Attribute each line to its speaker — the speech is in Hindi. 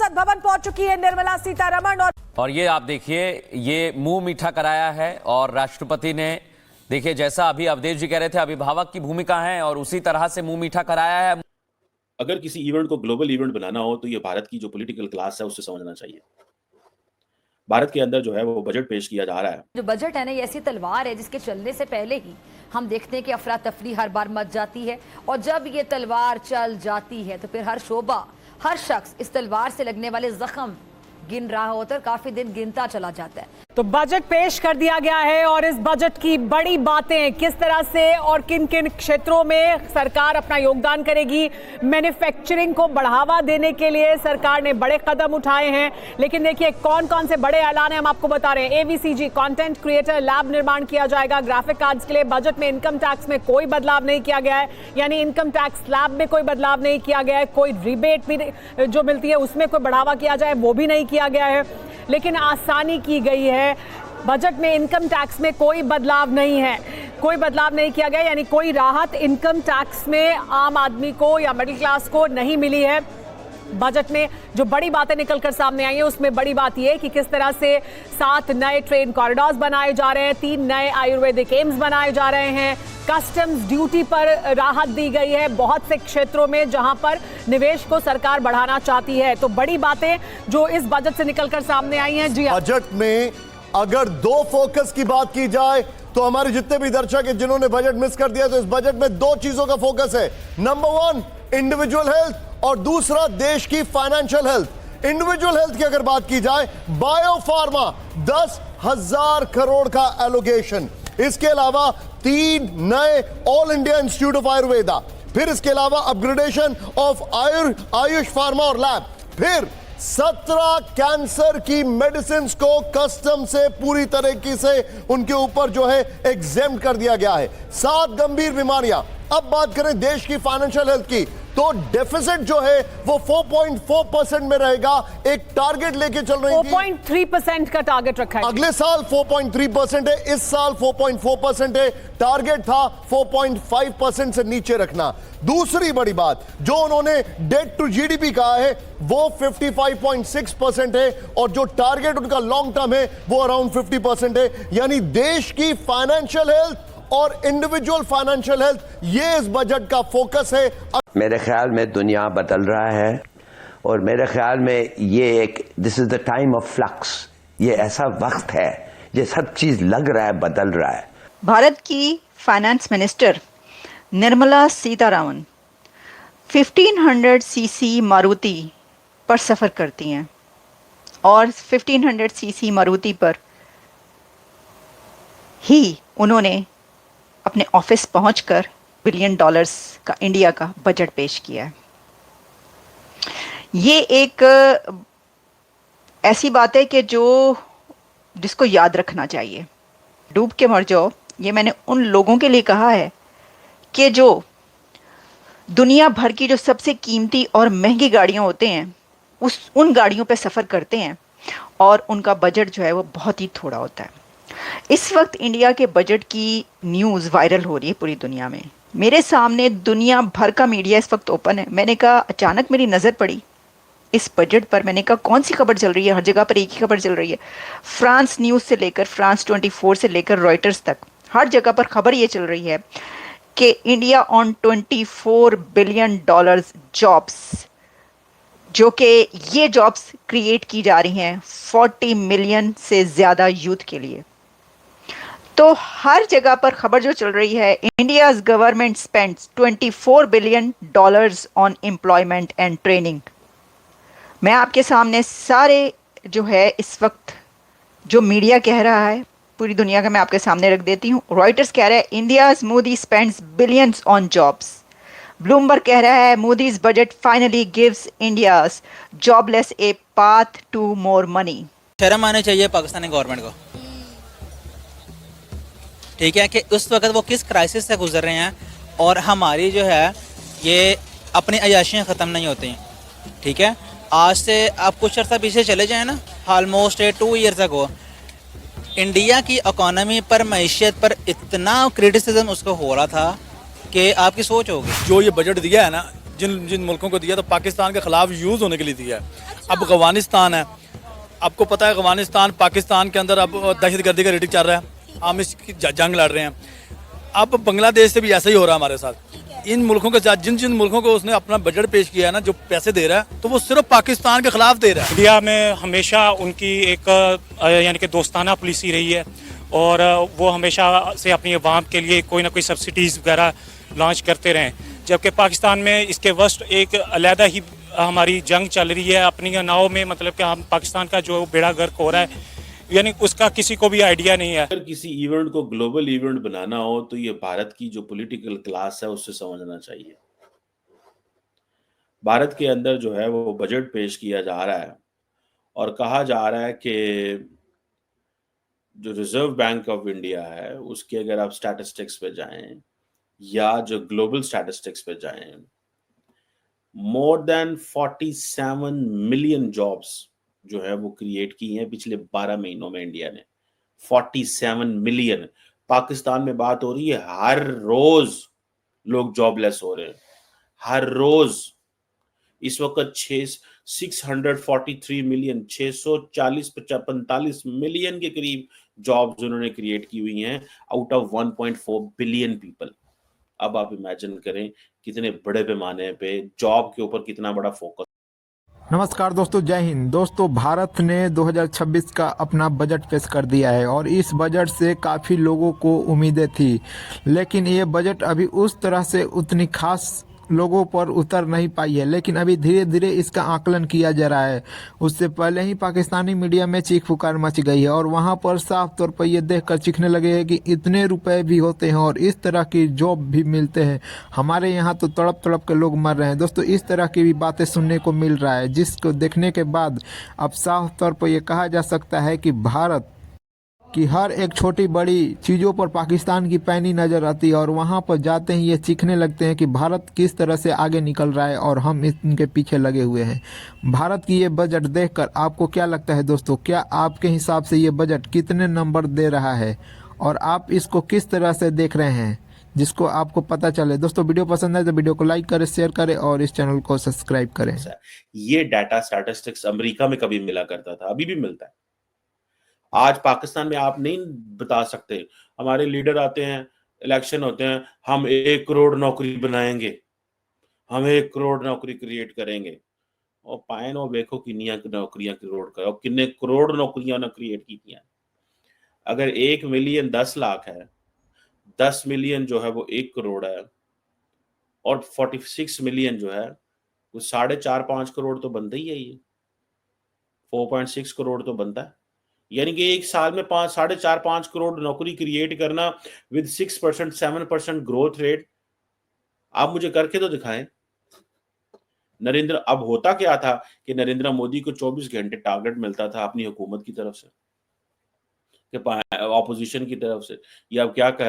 Speaker 1: संसद भवन पहुंच चुकी है निर्मला सीतारमण
Speaker 2: और ये आप देखिए, ये मुंह मीठा कराया है और राष्ट्रपति ने, देखिए जैसा अभी अवधेश जी कह रहे थे, अभिभावक की भूमिका है और उसी तरह से मुंह मीठा कराया है।
Speaker 3: अगर किसी इवेंट को ग्लोबल इवेंट बनाना हो तो ये भारत की जो पॉलिटिकल क्लास है उससे समझना चाहिए। भारत के अंदर जो है वो बजट पेश किया जा रहा है।
Speaker 4: जो बजट है ना, ये ऐसी तलवार है जिसके चलने से पहले ही हम देखते हैं कि अफरा तफरी हर बार मच जाती है, और जब ये तलवार चल जाती है तो फिर हर शोबा, हर शख्स इस तलवार से लगने वाले जख्म गिन रहा होता है, काफी दिन गिनता चला जाता है।
Speaker 1: तो बजट पेश कर दिया गया है और इस बजट की बड़ी बातें किस तरह से और किन किन क्षेत्रों में सरकार अपना योगदान करेगी। मैन्युफैक्चरिंग को बढ़ावा देने के लिए सरकार ने बड़े कदम उठाए हैं, लेकिन देखिए कौन कौन से बड़े ऐलान हैं हम आपको बता रहे हैं। एवीसीजी कंटेंट क्रिएटर लैब निर्माण किया जाएगा। ग्राफिक कार्ड्स के लिए बजट में इनकम टैक्स में कोई बदलाव नहीं किया गया है, यानी इनकम टैक्स स्लैब में कोई बदलाव नहीं किया गया है। कोई रिबेट भी जो मिलती है उसमें कोई बढ़ावा किया जाए वो भी नहीं किया गया है, लेकिन आसानी की गई है। बजट में इनकम टैक्स में कोई बदलाव नहीं है, कोई बदलाव नहीं किया गया, यानी कोई राहत इनकम टैक्स में आम आदमी को या मिडिल क्लास को नहीं मिली है। बजट में जो बड़ी बातें निकलकर सामने आई हैं उसमें बड़ी बात यह है कि किस तरह से 7 नए ट्रेन कॉरिडोर्स बनाए जा रहे हैं, 3 नए आयुर्वेदिक एम्स बनाए जा रहे हैं, कस्टम्स ड्यूटी पर राहत दी गई है बहुत से क्षेत्रों में जहां पर निवेश को सरकार बढ़ाना चाहती है। तो बड़ी बातें जो इस बजट से निकलकर सामने आई हैं। जी
Speaker 5: बजट में अगर 2 फोकस की बात की जाए तो हमारे जितने भी दर्शक हैं जिन्होंने बजट मिस कर दिया, तो इस बजट में 2 चीजों का फोकस है। नंबर 1 इंडिविजुअल हेल्थ और दूसरा देश की फाइनेंशियल हेल्थ। इंडिविजुअल हेल्थ की अगर बात की जाए, बायोफार्मा 10,000 करोड़ का एलोकेशन, इसके अलावा 3 नए all India institute of Ayurveda, फिर इसके अलावा अपग्रेडेशन ऑफ आयुष फार्मा और लैब, फिर 17 कैंसर की मेडिसिन को कस्टम से पूरी तरीके से उनके ऊपर जो है एग्जेम्प्ट कर दिया गया है। 7 गंभीर बीमारियां। अब बात करें देश की फाइनेंशियल हेल्थ की, तो डेफिसिट जो है वो 4.4% में रहेगा। एक टारगेट लेके चल रही थी,
Speaker 1: 4.3% का टारगेट रखा है।
Speaker 5: अगले साल 4.3% है, इस साल 4.4% है। टारगेट था 4.5% से नीचे रखना। दूसरी बड़ी बात जो उन्होंने डेट टू जीडीपी कहा है वो 55.6% है, और जो टारगेट उनका लॉन्ग टर्म है वो अराउंड 50% है। यानी देश की फाइनेंशियल हेल्थ और इंडिविजुअल फाइनेंशियल हेल्थ, ये इस बजट का फोकस है।
Speaker 6: मेरे ख्याल में दुनिया बदल रहा है और मेरे ख्याल में ये this is the time of flux. ये ऐसा वक्त है, ये सब चीज लग रहा है बदल रहा है।
Speaker 7: भारत की finance minister Nirmala Sitharaman 1500 CC Maruti पर सफर करती हैं और 1500 सीसी मारुति पर ही उन्होंने अपने ऑफिस पहुंचकर $1 बिलियन का इंडिया का बजट पेश किया है। ये एक ऐसी बात है कि जिसको याद रखना चाहिए। डूब के मर जाओ, ये मैंने उन लोगों के लिए कहा है कि जो दुनिया भर की जो सबसे कीमती और महंगी गाड़ियां होते हैं उन गाड़ियों पे सफ़र करते हैं और उनका बजट जो है वो बहुत ही थोड़ा होता है। इस वक्त इंडिया के बजट की न्यूज़ वायरल हो रही है पूरी दुनिया में। मेरे सामने दुनिया भर का मीडिया इस वक्त ओपन है। मैंने कहा, अचानक मेरी नज़र पड़ी इस बजट पर, मैंने कहा कौन सी खबर चल रही है? हर जगह पर एक ही खबर चल रही है। फ्रांस न्यूज़ से लेकर फ्रांस 24 से लेकर रॉयटर्स तक हर जगह पर खबर ये चल रही है कि इंडिया ऑन $24 बिलियन जॉब्स, जो कि ये जॉब्स क्रिएट की जा रही हैं 40 मिलियन से ज़्यादा यूथ के लिए। तो हर जगह पर खबर जो चल रही है, India's government spends $24 billion on employment and training. मैं आपके सामने सारे जो है इस वक्त जो मीडिया कह रहा है पूरी दुनिया का मैं आपके सामने रख देती हूँ। रॉयटर्स कह रहा है India's Modi spends billions on jobs. Bloomberg कह रहा है Modi's budget finally gives India's jobless a path to more money.
Speaker 8: शर्म आनी चाहिए पाकिस्तानी गवर्नमेंट को, ठीक है, कि उस वक्त वो किस क्राइसिस से गुजर रहे हैं और हमारी जो है ये अपनी अयाशियाँ ख़त्म नहीं होती हैं। ठीक है, आज से आप कुछ अर्सा पीछे चले जाएँ ना, ऑलमोस्ट 2 ईयर्स अगो इंडिया की इकोनॉमी पर, मईशत पर इतना क्रिटिसिज्म उसको हो रहा था कि आपकी सोच होगी।
Speaker 9: जो ये बजट दिया है ना, जिन जिन मुल्कों को दिया तो पाकिस्तान के खिलाफ यूज़ होने के लिए दिया है। अब अफगानिस्तान है, आपको पता है अफगानिस्तान पाकिस्तान के अंदर अब दहशतगर्दी का रेटिंग चल रहा है, हम इसकी जंग लड़ रहे हैं। अब बांग्लादेश से भी ऐसा ही हो रहा है हमारे साथ। इन मुल्कों के साथ जिन जिन मुल्कों को उसने अपना बजट पेश किया है ना, जो पैसे दे रहा है, तो वो सिर्फ पाकिस्तान के खिलाफ दे रहा है।
Speaker 10: इंडिया में हमेशा उनकी एक यानी कि दोस्ताना पॉलिसी रही है और वो हमेशा से अपनी अवाम के लिए कोई ना कोई सब्सिडीज़ वगैरह लॉन्च करते रहे, जबकि पाकिस्तान में इसके वस्ट एक अलहदा ही हमारी जंग चल रही है अपनी नाव में। मतलब कि हम पाकिस्तान का जो बेड़ा गर्क हो रहा है, यानी उसका किसी को भी आइडिया नहीं है।
Speaker 3: अगर किसी इवेंट को ग्लोबल इवेंट बनाना हो तो ये भारत की जो पॉलिटिकल क्लास है उससे समझना चाहिए। भारत के अंदर जो है वो बजट पेश किया जा रहा है और कहा जा रहा है कि जो रिजर्व बैंक ऑफ इंडिया है उसके अगर आप स्टैटिस्टिक्स पे जाएं या जो ग्लोबल स्टैटिस्टिक्स पे जाएं, मोर देन 47 मिलियन जॉब्स जो है वो क्रिएट की हैं पिछले 12 महीनों में इंडिया ने। 47 मिलियन। पाकिस्तान में बात हो रही है हर रोज लोग जॉबलेस हो रहे हैं, हर रोज। इस वक्त 643 मिलियन 645 मिलियन के करीब जॉब्स उन्होंने क्रिएट की हुई हैं आउट ऑफ 1.4 बिलियन पीपल। अब आप इमेजिन करें कितने बड़े पैमाने पे जॉब के ऊपर कितना बड़ा फोकस।
Speaker 11: नमस्कार दोस्तों, जय हिंद। दोस्तों, भारत ने 2026 का अपना बजट पेश कर दिया है और इस बजट से काफ़ी लोगों को उम्मीदें थी, लेकिन ये बजट अभी उस तरह से उतनी खास लोगों पर उतर नहीं पाई है। लेकिन अभी धीरे धीरे इसका आकलन किया जा रहा है। उससे पहले ही पाकिस्तानी मीडिया में चीख पुकार मच गई है और वहां पर साफ तौर पर ये देखकर चीखने लगे हैं कि इतने रुपए भी होते हैं और इस तरह की जॉब भी मिलते हैं। हमारे यहाँ तो तड़प तड़प के लोग मर रहे हैं। दोस्तों, इस तरह की भी बातें सुनने को मिल रहा है, जिसको देखने के बाद अब साफ तौर पर यह कहा जा सकता है कि भारत कि हर एक छोटी बड़ी चीज़ों पर पाकिस्तान की पैनी नज़र आती है और वहाँ पर जाते ही ये सीखने लगते हैं कि भारत किस तरह से आगे निकल रहा है और हम इनके पीछे लगे हुए हैं। भारत की ये बजट देखकर आपको क्या लगता है दोस्तों? क्या आपके हिसाब से ये बजट कितने नंबर दे रहा है और आप इसको किस तरह से देख रहे हैं, जिसको आपको पता चले? दोस्तों, वीडियो पसंद है तो वीडियो को लाइक करें, शेयर करें और इस चैनल को सब्सक्राइब करें।
Speaker 3: ये डाटा स्टैटिस्टिक्स अमेरिका में कभी मिला करता था, अभी भी मिलता है। आज पाकिस्तान में आप नहीं बता सकते। हमारे लीडर आते हैं, इलेक्शन होते हैं, हम 1 करोड़ नौकरी बनाएंगे, हम 1 करोड़ नौकरी क्रिएट करेंगे और पाइन और देखो किन्नियां नौकरियां क्रिएट कर और किन्ने करोड़ नौकरियां ने क्रिएट की थी। अगर 1 मिलियन 10 लाख है, 10 मिलियन जो है वो 1 करोड़ है और 46 मिलियन जो है वो 4.5-5 करोड़ तो बनता ही है। ये 4.6 करोड़ तो बनता है। यानी कि एक साल में 4.5 करोड़ नौकरी क्रिएट करना विद 6% 7% ग्रोथ रेट। आप मुझे करके तो दिखाएं। अब होता क्या था कि नरेंद्र मोदी को 24 घंटे टारगेट मिलता था अपनी हुकूमत की तरफ से, ऑपोजिशन की तरफ से। ये अब क्या कर